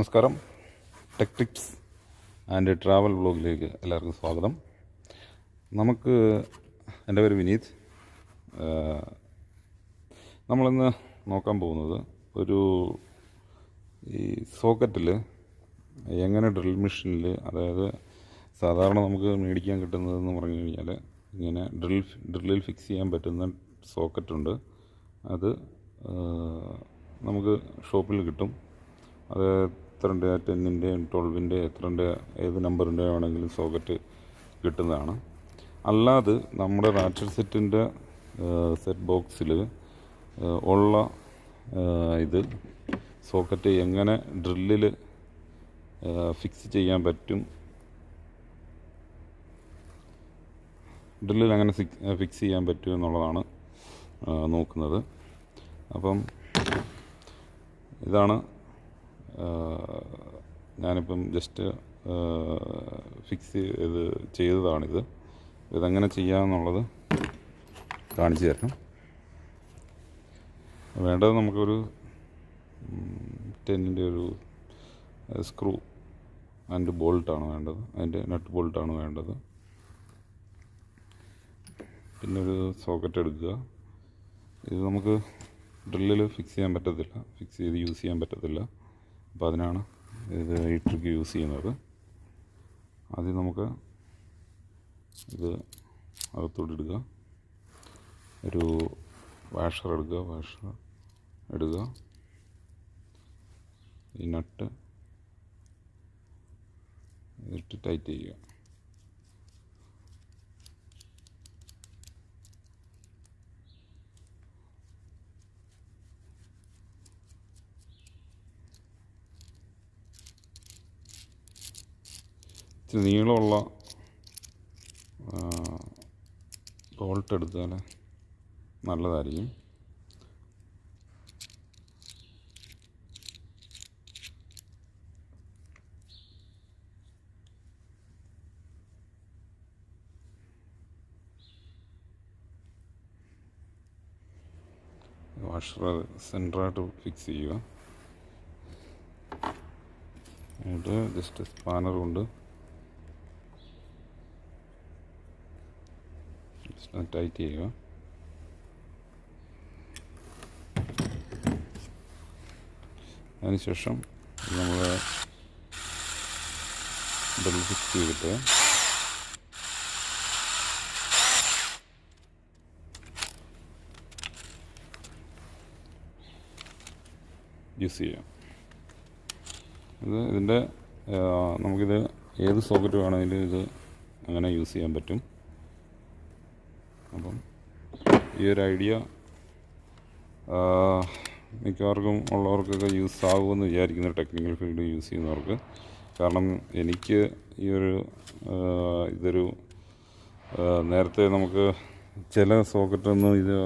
നമസ്കാരം. Tech tips and travel വ്ളോഗിലേക്ക് എല്ലാവർക്കും സ്വാഗതം. എൻ്റെ പേര് വിനീത്. നമ്മളിന്ന് നോക്കാൻ പോകുന്നത് ഈ സോക്കറ്റിൽ എങ്ങനെ ഡ്രിൽ മെഷീനിൽ, അതായത് സാധാരണ നമുക്ക് മേടിക്കാൻ കിട്ടുന്നതെന്ന് പറഞ്ഞു കഴിഞ്ഞാൽ ഇങ്ങനെ ഡ്രില്ലിൽ ഫിക്സ് ചെയ്യാൻ പറ്റുന്ന സോക്കറ്റുണ്ട്. അത് നമുക്ക് ഷോപ്പിൽ കിട്ടും. അത് എത്രൻ്റെ 10-ൻ്റെ 12-ൻ്റെ എത്രൻ്റെ ഏത് നമ്പറിൻ്റെ ആണെങ്കിലും സോക്കറ്റ് കിട്ടുന്നതാണ്. അല്ലാതെ നമ്മുടെ റാച്ചർ സെറ്റിൻ്റെ സെറ്റ് ബോക്സിൽ ഉള്ള ഇത് സോക്കറ്റ് എങ്ങനെ ഡ്രില്ലിൽ ഫിക്സ് ചെയ്യാൻ പറ്റും, ഡ്രില്ലിൽ എങ്ങനെ ഫിക്സ് ചെയ്യാൻ പറ്റും എന്നുള്ളതാണ് നോക്കുന്നത്. അപ്പം ഇതാണ് ഞാനിപ്പം ജസ്റ്റ് ഫിക്സ് ചെയ്തതാണിത്. ഇതെങ്ങനെ ചെയ്യാമെന്നുള്ളത് കാണിച്ചു തരാം. വേണ്ടത് നമുക്കൊരു 10-ൻ്റെ ഒരു സ്ക്രൂ ആൻഡ് ബോൾട്ടാണ് വേണ്ടത്, അതിൻ്റെ നട്ട് ബോൾട്ടാണ് വേണ്ടത്. പിന്നെ ഒരു സോക്കറ്റ് എടുക്കുക. ഇത് നമുക്ക് ഡ്രില്ലിൽ ഫിക്സ് ചെയ്യാൻ പറ്റത്തില്ല, ഫിക്സ് ചെയ്ത് യൂസ് ചെയ്യാൻ പറ്റത്തില്ല. അപ്പോൾ അതിനാണ് ഈ ട്രിക്ക് യൂസ് ചെയ്യുന്നത്. ആദ്യം നമുക്ക് ഇത് അകത്തോട്ടിടുക. ഒരു വാഷർ എടുക്കുക. ഈ നട്ട് ഇട്ട് ടൈറ്റ് ചെയ്യുക. ഇച്ചിരി നീളമുള്ള ബോൾട്ട് എടുത്താൽ നല്ലതായിരിക്കും. വാഷർ സെൻറ്ററായിട്ട് ഫിക്സ് ചെയ്യുക. എന്നിട്ട് ജസ്റ്റ് സ്പാനർ കൊണ്ട് ടൈറ്റ് ചെയ്യുക. അതിനുശേഷം നമ്മൾ ഡബിൾ ഫിക്സ് ചെയ്തിട്ട് യൂസ് ചെയ്യാം. ഇതിൻ്റെ നമുക്കിത് ഏത് സോക്കറ്റ് വേണമെങ്കിലും ഇത് അങ്ങനെ യൂസ് ചെയ്യാൻ പറ്റും. അപ്പം ഈ ഒരു ഐഡിയ മിക്കവാർക്കും ഉള്ളവർക്കൊക്കെ യൂസ് ആകുമെന്ന് വിചാരിക്കുന്നു, ടെക്നിക്കൽ ഫീൽഡ് യൂസ് ചെയ്യുന്നവർക്ക്. കാരണം എനിക്ക് ഇതൊരു നേരത്തെ നമുക്ക് ചില സോക്കറ്റൊന്നും ഇത്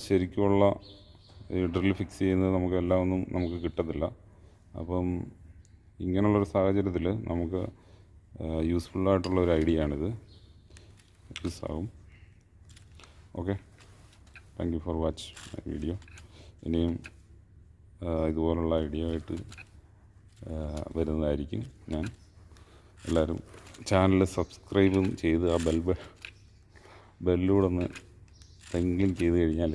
ശരിക്കുമുള്ള ഈ ഡ്രിൽ ഫിക്സ് ചെയ്യുന്നത് നമുക്ക് കിട്ടത്തില്ല. അപ്പം ഇങ്ങനെയുള്ളൊരു സാഹചര്യത്തിൽ നമുക്ക് യൂസ്ഫുള്ളായിട്ടുള്ളൊരു ഐഡിയ ആണിത്. ആകും. Okay, thank you for watch my video. ഇനിയും ഇതുപോലുള്ള ഐഡിയ ആയിട്ട് വരുന്നതായിരിക്കും ഞാൻ. എല്ലാവരും ചാനൽ സബ്സ്ക്രൈബും ചെയ്ത് ആ ബെല്ലൂടെ ഒന്ന് എന്തെങ്കിലും ചെയ്ത് കഴിഞ്ഞാൽ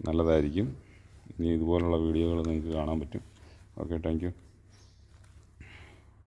നല്ലതായിരിക്കും. ഇനി ഇതുപോലുള്ള വീഡിയോകൾ നിങ്ങൾക്ക് കാണാൻ പറ്റും. Okay, thank you.